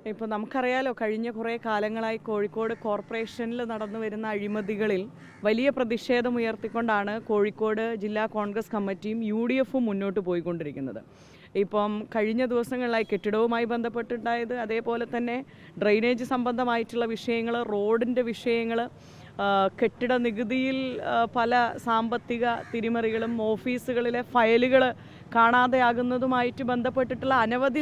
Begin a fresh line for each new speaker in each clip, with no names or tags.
ഇപ്പോൾ നമുക്കറിയാലോ, കഴിഞ്ഞ കുറേ കാലങ്ങളായി കോഴിക്കോട് കോർപ്പറേഷനിൽ നടന്നു വരുന്ന അഴിമതികളിൽ വലിയ പ്രതിഷേധം ഉയർത്തിക്കൊണ്ടാണ് കോഴിക്കോട് ജില്ലാ കോൺഗ്രസ് കമ്മിറ്റിയും UDFും മുന്നോട്ട് പോയിക്കൊണ്ടിരിക്കുന്നത്. ഇപ്പം കഴിഞ്ഞ ദിവസങ്ങളിലായി കെട്ടിടവുമായി ബന്ധപ്പെട്ടുണ്ടായത്, അതേപോലെ തന്നെ ഡ്രെയിനേജ് സംബന്ധമായിട്ടുള്ള വിഷയങ്ങൾ, റോഡിൻ്റെ വിഷയങ്ങൾ, കെട്ടിട നികുതിയിൽ പല സാമ്പത്തിക തിരിമറികളും, ഓഫീസുകളിലെ ഫയലുകൾ കാണാതെയാകുന്നതുമായിട്ട് ബന്ധപ്പെട്ടിട്ടുള്ള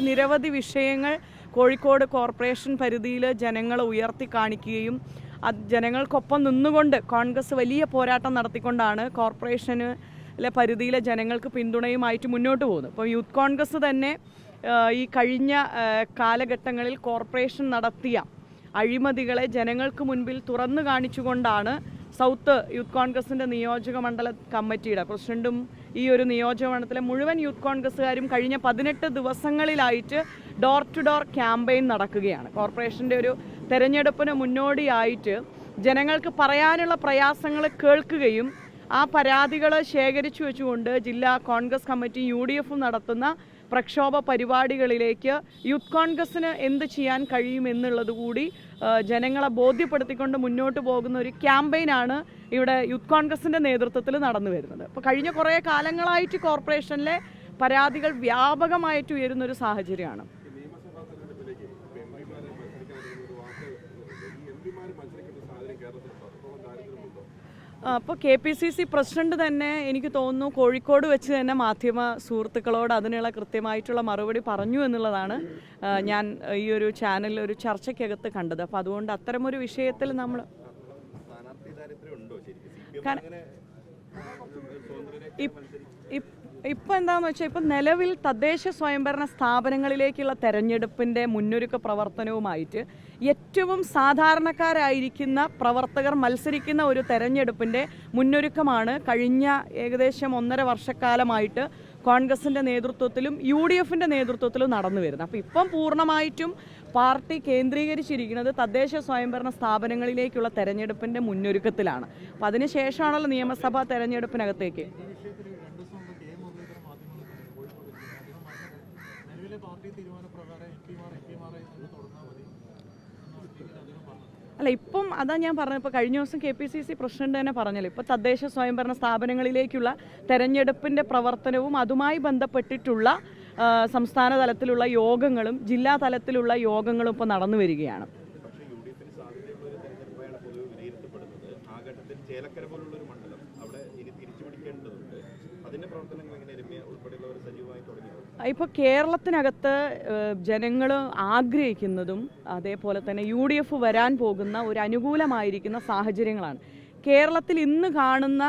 നിരവധി വിഷയങ്ങൾ കോഴിക്കോട് കോർപ്പറേഷൻ പരിധിയിൽ ജനങ്ങൾ ഉയർത്തി കാണിക്കുകയും ജനങ്ങൾക്കൊപ്പം നിന്നുകൊണ്ട് കോൺഗ്രസ് വലിയ പോരാട്ടം നടത്തിക്കൊണ്ടാണ് കോർപ്പറേഷനിലെ പരിധിയിലെ ജനങ്ങൾക്ക് പിന്തുണയുമായിട്ട് മുന്നോട്ട് പോകുന്നത്. ഇപ്പോൾ യൂത്ത് കോൺഗ്രസ് തന്നെ ഈ കഴിഞ്ഞ കാലഘട്ടങ്ങളിൽ കോർപ്പറേഷൻ നടത്തിയ അഴിമതികളെ ജനങ്ങൾക്ക് മുൻപിൽ തുറന്നു കാണിച്ചുകൊണ്ടാണ് സൗത്ത് യൂത്ത് കോൺഗ്രസിൻ്റെ നിയോജക മണ്ഡല കമ്മിറ്റിയുടെ പ്രസിഡന്റും ഈ ഒരു നിയോജക മണ്ഡലത്തിലെ മുഴുവൻ യൂത്ത് കോൺഗ്രസ്സുകാരും കഴിഞ്ഞ 18 ദിവസങ്ങളിലായിട്ട് ഡോർ ടു ഡോർ ക്യാമ്പയിൻ നടക്കുകയാണ്. കോർപ്പറേഷൻ്റെ ഒരു തെരഞ്ഞെടുപ്പിന് മുന്നോടിയായിട്ട് ജനങ്ങൾക്ക് പറയാനുള്ള പ്രയാസങ്ങൾ കേൾക്കുകയും ആ പരാതികൾ ശേഖരിച്ചു വെച്ചുകൊണ്ട് ജില്ലാ കോൺഗ്രസ് കമ്മിറ്റി UDFും നടത്തുന്ന പ്രക്ഷോഭ പരിപാടികളിലേക്ക് യൂത്ത് കോൺഗ്രസ്സിന് എന്ത് ചെയ്യാൻ കഴിയുമെന്നുള്ളത് കൂടി ജനങ്ങളെ ബോധ്യപ്പെടുത്തിക്കൊണ്ട് മുന്നോട്ട് പോകുന്ന ഒരു ക്യാമ്പയിനാണ് ഇവിടെ യൂത്ത് കോൺഗ്രസിൻ്റെ നേതൃത്വത്തിൽ നടന്നു വരുന്നത്. അപ്പോൾ കഴിഞ്ഞ കുറേ കാലങ്ങളായിട്ട് കോർപ്പറേഷനിലെ പരാതികൾ വ്യാപകമായിട്ട് ഉയരുന്നൊരു സാഹചര്യമാണ്. അപ്പോൾ KPCC പ്രസിഡന്റ് തന്നെ എനിക്ക് തോന്നുന്നു കോഴിക്കോട് വെച്ച് തന്നെ മാധ്യമ സുഹൃത്തുക്കളോട് അതിനുള്ള കൃത്യമായിട്ടുള്ള മറുപടി പറഞ്ഞു എന്നുള്ളതാണ് ഞാൻ ഈ ഒരു ചാനലിൽ ഒരു ചർച്ചയ്ക്കകത്ത് കണ്ടത്. അപ്പോൾ അതുകൊണ്ട് അത്തരമൊരു വിഷയത്തിൽ നമ്മൾ ഇപ്പം എന്താണെന്ന് വെച്ചാൽ, ഇപ്പം നിലവിൽ തദ്ദേശ സ്വയംഭരണ സ്ഥാപനങ്ങളിലേക്കുള്ള തെരഞ്ഞെടുപ്പിൻ്റെ മുന്നൊരുക്ക പ്രവർത്തനവുമായിട്ട് ഏറ്റവും സാധാരണക്കാരായിരിക്കുന്ന പ്രവർത്തകർ മത്സരിക്കുന്ന ഒരു തെരഞ്ഞെടുപ്പിൻ്റെ മുന്നൊരുക്കമാണ് കഴിഞ്ഞ ഏകദേശം 1.5 വർഷക്കാലമായിട്ട് കോൺഗ്രസിൻ്റെ നേതൃത്വത്തിലും UDFിൻ്റെ നേതൃത്വത്തിലും നടന്നു വരുന്നത്. അപ്പോൾ ഇപ്പം പൂർണ്ണമായിട്ടും പാർട്ടി കേന്ദ്രീകരിച്ചിരിക്കുന്നത് തദ്ദേശ സ്വയംഭരണ സ്ഥാപനങ്ങളിലേക്കുള്ള തെരഞ്ഞെടുപ്പിൻ്റെ മുന്നൊരുക്കത്തിലാണ്. അപ്പോൾ അതിനുശേഷമാണല്ലോ നിയമസഭാ തെരഞ്ഞെടുപ്പിനകത്തേക്ക്. അല്ല, ഇപ്പം അതാ ഞാൻ പറഞ്ഞത്. ഇപ്പോൾ കഴിഞ്ഞ ദിവസം KPCC പ്രസിഡന്റ് തന്നെ പറഞ്ഞല്ലോ, ഇപ്പോൾ തദ്ദേശ സ്വയംഭരണ സ്ഥാപനങ്ങളിലേക്കുള്ള തെരഞ്ഞെടുപ്പിൻ്റെ പ്രവർത്തനവും അതുമായി ബന്ധപ്പെട്ടിട്ടുള്ള സംസ്ഥാന തലത്തിലുള്ള യോഗങ്ങളും ജില്ലാ തലത്തിലുള്ള യോഗങ്ങളും ഇപ്പോൾ നടന്നു വരികയാണ്. ഇപ്പോൾ കേരളത്തിനകത്ത് ജനങ്ങൾ ആഗ്രഹിക്കുന്നതും അതേപോലെ തന്നെ UDF വരാൻ പോകുന്ന ഒരു അനുകൂലമായിരിക്കുന്ന സാഹചര്യങ്ങളാണ്. കേരളത്തിൽ ഇന്ന് കാണുന്ന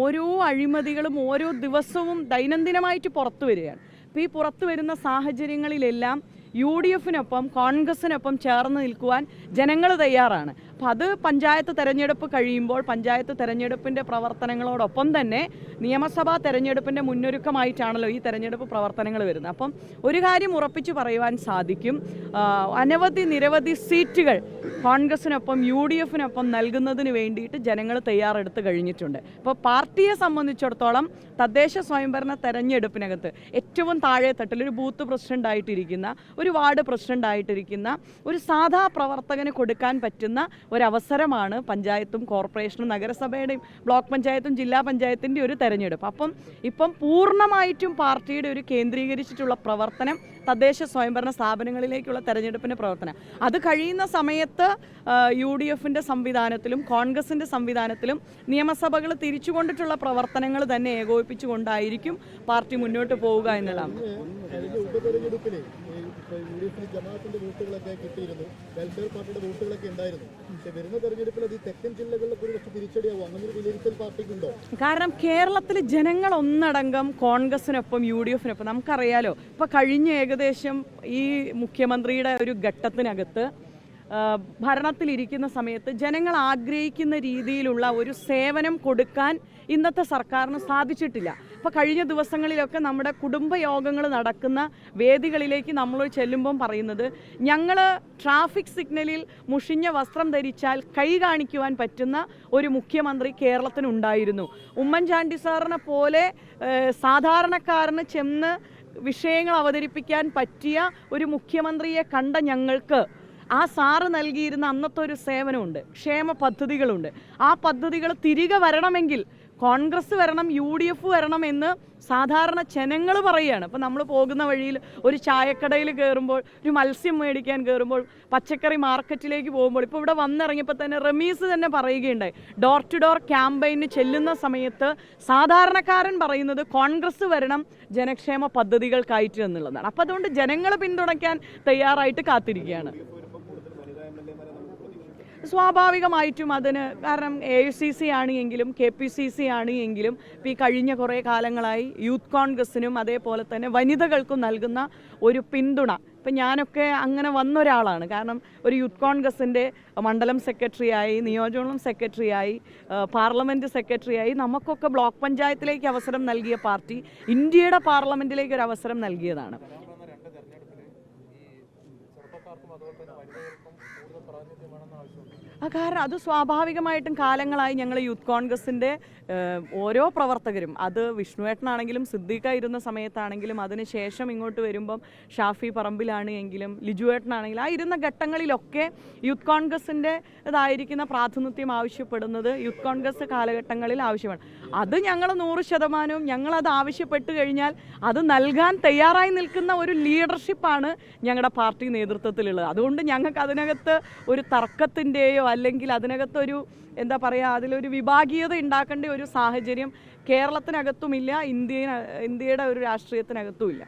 ഓരോ അഴിമതികളും ഓരോ ദിവസവും ദൈനംദിനമായിട്ട് പുറത്തു വരികയാണ്. അപ്പോൾ ഈ പുറത്തു വരുന്ന സാഹചര്യങ്ങളിലെല്ലാം UDFിനൊപ്പം കോൺഗ്രസിനൊപ്പം ചേർന്ന് നിൽക്കുവാൻ ജനങ്ങൾ തയ്യാറാണ്. അപ്പോൾ അത് പഞ്ചായത്ത് തെരഞ്ഞെടുപ്പ് കഴിയുമ്പോൾ പഞ്ചായത്ത് തെരഞ്ഞെടുപ്പിൻ്റെ പ്രവർത്തനങ്ങളോടൊപ്പം തന്നെ നിയമസഭാ തെരഞ്ഞെടുപ്പിൻ്റെ മുന്നൊരുക്കമായിട്ടാണല്ലോ ഈ തെരഞ്ഞെടുപ്പ് പ്രവർത്തനങ്ങൾ വരുന്നത്. അപ്പം ഒരു കാര്യം ഉറപ്പിച്ചു പറയുവാൻ സാധിക്കും, നിരവധി സീറ്റുകൾ കോൺഗ്രസിനൊപ്പം UDFിനൊപ്പം നൽകുന്നതിന് വേണ്ടിയിട്ട് ജനങ്ങൾ തയ്യാറെടുത്ത് കഴിഞ്ഞിട്ടുണ്ട്. അപ്പോൾ പാർട്ടിയെ സംബന്ധിച്ചിടത്തോളം തദ്ദേശ സ്വയംഭരണ തെരഞ്ഞെടുപ്പിനകത്ത് ഏറ്റവും താഴെ തട്ടിൽ ഒരു ബൂത്ത് പ്രസിഡൻ്റായിട്ടിരിക്കുന്ന, ഒരു വാർഡ് പ്രസിഡൻ്റായിട്ടിരിക്കുന്ന ഒരു സാധാ പ്രവർത്തകന് കൊടുക്കാൻ പറ്റുന്ന ഒരവസരമാണ് പഞ്ചായത്തും കോർപ്പറേഷനും നഗരസഭയുടെയും ബ്ലോക്ക് പഞ്ചായത്തും ജില്ലാ പഞ്ചായത്തിൻ്റെ ഒരു തെരഞ്ഞെടുപ്പ്. ഇപ്പം പൂർണ്ണമായിട്ടും പാർട്ടിയുടെ ഒരു കേന്ദ്രീകരിച്ചിട്ടുള്ള പ്രവർത്തനം തദ്ദേശ സ്വയംഭരണ സ്ഥാപനങ്ങളിലേക്കുള്ള തെരഞ്ഞെടുപ്പിൻ്റെ പ്രവർത്തനം. അത് കഴിയുന്ന സമയത്ത് UDFിൻ്റെ സംവിധാനത്തിലും കോൺഗ്രസിൻ്റെ സംവിധാനത്തിലും നിയമസഭകൾ തിരിച്ചുകൊണ്ടിട്ടുള്ള പ്രവർത്തനങ്ങൾ തന്നെ ഏകോപിപ്പിച്ചുകൊണ്ടായിരിക്കും പാർട്ടി മുന്നോട്ട് പോവുക എന്നുള്ളതാണ്.
ജമാഅത്തിന്റെ വോട്ടുകളൊക്കെ കിട്ടിയിരുന്നു, വെൽഫെയർ പാർട്ടിയുടെ വോട്ടുകളൊക്കെ ഉണ്ടായിരുന്നു. പക്ഷെ വരുന്ന തെരഞ്ഞെടുപ്പിൽ അത് തെക്കൻ ജില്ലകളിലൊക്കെ ഒരു തിരിച്ചടിയാവും, അങ്ങനെ ഒരു വിലയിരുത്തൽ പാർട്ടിക്കുണ്ടോ?
കാരണം കേരളത്തിൽ ജനങ്ങൾ ഒന്നടങ്കം കോൺഗ്രസിനൊപ്പം UDFിനൊപ്പം, നമുക്കറിയാലോ, ഇപ്പോൾ കഴിഞ്ഞ ഏകദേശം ഈ മുഖ്യമന്ത്രിയുടെ ഒരു ഘട്ടത്തിനകത്ത് ഭരണത്തിലിരിക്കുന്ന സമയത്ത് ജനങ്ങൾ ആഗ്രഹിക്കുന്ന രീതിയിലുള്ള ഒരു സേവനം കൊടുക്കാൻ ഇന്നത്തെ സർക്കാരിന് സാധിച്ചിട്ടില്ല. ഇപ്പോൾ കഴിഞ്ഞ ദിവസങ്ങളിലൊക്കെ നമ്മുടെ കുടുംബയോഗങ്ങൾ നടക്കുന്ന വേദികളിലേക്ക് നമ്മൾ ചെല്ലുമ്പം പറയുന്നത്, ഞങ്ങൾ ട്രാഫിക് സിഗ്നലിൽ മുഷിഞ്ഞ വസ്ത്രം ധരിച്ചാൽ കൈ കാണിക്കുവാൻ പറ്റുന്ന ഒരു മുഖ്യമന്ത്രി കേരളത്തിനുണ്ടായിരുന്നു. ഉമ്മൻചാണ്ടി സാറിനെ പോലെ സാധാരണക്കാരന് ചെന്ന് വിഷയങ്ങൾ അവതരിപ്പിക്കാൻ പറ്റിയ ഒരു മുഖ്യമന്ത്രിയെ കണ്ട ഞങ്ങൾക്ക് ആ സാറ് നൽകിയിരുന്ന അന്നത്തെ ഒരു സേവനമുണ്ട്, ക്ഷേമ പദ്ധതികളുണ്ട്. ആ പദ്ധതികൾ തിരികെ വരണമെങ്കിൽ കോൺഗ്രസ് വരണം, UDF വരണം എന്ന് സാധാരണ ജനങ്ങൾ പറയുകയാണ്. ഇപ്പം നമ്മൾ പോകുന്ന വഴിയിൽ ഒരു ചായക്കടയിൽ കയറുമ്പോൾ, ഒരു മത്സ്യം മേടിക്കാൻ കയറുമ്പോൾ, പച്ചക്കറി മാർക്കറ്റിലേക്ക് പോകുമ്പോൾ, ഇപ്പോൾ ഇവിടെ വന്നിറങ്ങിയപ്പോൾ തന്നെ റമീസ് തന്നെ പറയുകയുണ്ടായി, ഡോർ ടു ഡോർ ക്യാമ്പയിന് ചെല്ലുന്ന സമയത്ത് സാധാരണക്കാരൻ പറയുന്നത് കോൺഗ്രസ് വരണം ജനക്ഷേമ പദ്ധതികൾക്കായിട്ട് എന്നുള്ളതാണ്. അപ്പോൾ അതുകൊണ്ട് ജനങ്ങൾ പിന്തുണയ്ക്കാൻ തയ്യാറായിട്ട് കാത്തിരിക്കുകയാണ്. സ്വാഭാവികമായിട്ടും അതിന് കാരണം AICC ആണ് എങ്കിലും KPCC ആണ് എങ്കിലും ഇപ്പോൾ ഈ കഴിഞ്ഞ കുറേ കാലങ്ങളായി യൂത്ത് കോൺഗ്രസിനും അതേപോലെ തന്നെ വനിതകൾക്കും നൽകുന്ന ഒരു പിന്തുണ, ഇപ്പം ഞാനൊക്കെ അങ്ങനെ വന്നൊരാളാണ്. കാരണം ഒരു യൂത്ത് കോൺഗ്രസിൻ്റെ മണ്ഡലം സെക്രട്ടറിയായി, നിയോജകമണ്ഡലം സെക്രട്ടറിയായി, പാർലമെൻറ്റ് സെക്രട്ടറിയായി നമുക്കൊക്കെ ബ്ലോക്ക് പഞ്ചായത്തിലേക്ക് അവസരം നൽകിയ പാർട്ടി ഇന്ത്യയുടെ പാർലമെൻറ്റിലേക്ക് ഒരു അവസരം നൽകിയതാണ്. കാരണം അത് സ്വാഭാവികമായിട്ടും കാലങ്ങളായി ഞങ്ങൾ യൂത്ത് കോൺഗ്രസിൻ്റെ ഓരോ പ്രവർത്തകരും, അത് വിഷ്ണുവേട്ടനാണെങ്കിലും സിദ്ദീഖ ഇരുന്ന സമയത്താണെങ്കിലും അതിനുശേഷം ഇങ്ങോട്ട് വരുമ്പം ഷാഫി പറമ്പിലാണ് എങ്കിലും ലിജുവേട്ടനാണെങ്കിലും ആ ഇരുന്ന ഘട്ടങ്ങളിലൊക്കെ യൂത്ത് കോൺഗ്രസിൻ്റെ ഇതായിരിക്കുന്ന പ്രാതിനിധ്യം ആവശ്യപ്പെടുന്നത് യൂത്ത് കോൺഗ്രസ് കാലഘട്ടങ്ങളിൽ ആവശ്യമാണ്. അത് ഞങ്ങൾ 100% ഞങ്ങളത് ആവശ്യപ്പെട്ട് കഴിഞ്ഞാൽ അത് നൽകാൻ തയ്യാറായി നിൽക്കുന്ന ഒരു ലീഡർഷിപ്പാണ് ഞങ്ങളുടെ പാർട്ടി നേതൃത്വത്തിലുള്ളത്. അതുകൊണ്ട് ഞങ്ങൾക്ക് അതിനകത്ത് ഒരു തർക്കത്തിൻ്റെയോ അല്ലെങ്കിൽ അതിനകത്തൊരു എന്താ പറയുക, അതിലൊരു വിഭാഗീയത ഉണ്ടാക്കേണ്ട ഒരു സാഹചര്യം കേരളത്തിനകത്തുമില്ല, ഇന്ത്യയുടെ ഒരു രാഷ്ട്രീയത്തിനകത്തുമില്ല.